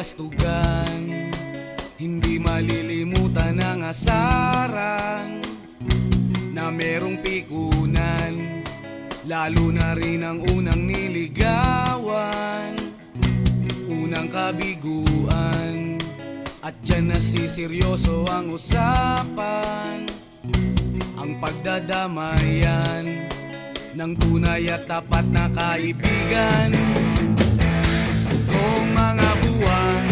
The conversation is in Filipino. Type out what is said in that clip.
kastugan, hindi malilimutan ang asaran na merong pikunan, lalo na rin ang unang niligawan, unang kabiguan. At dyan nasiseryoso ang usapan, ang pagdadamayan ng tunay at tapat na kaibigan. Itong mga buwan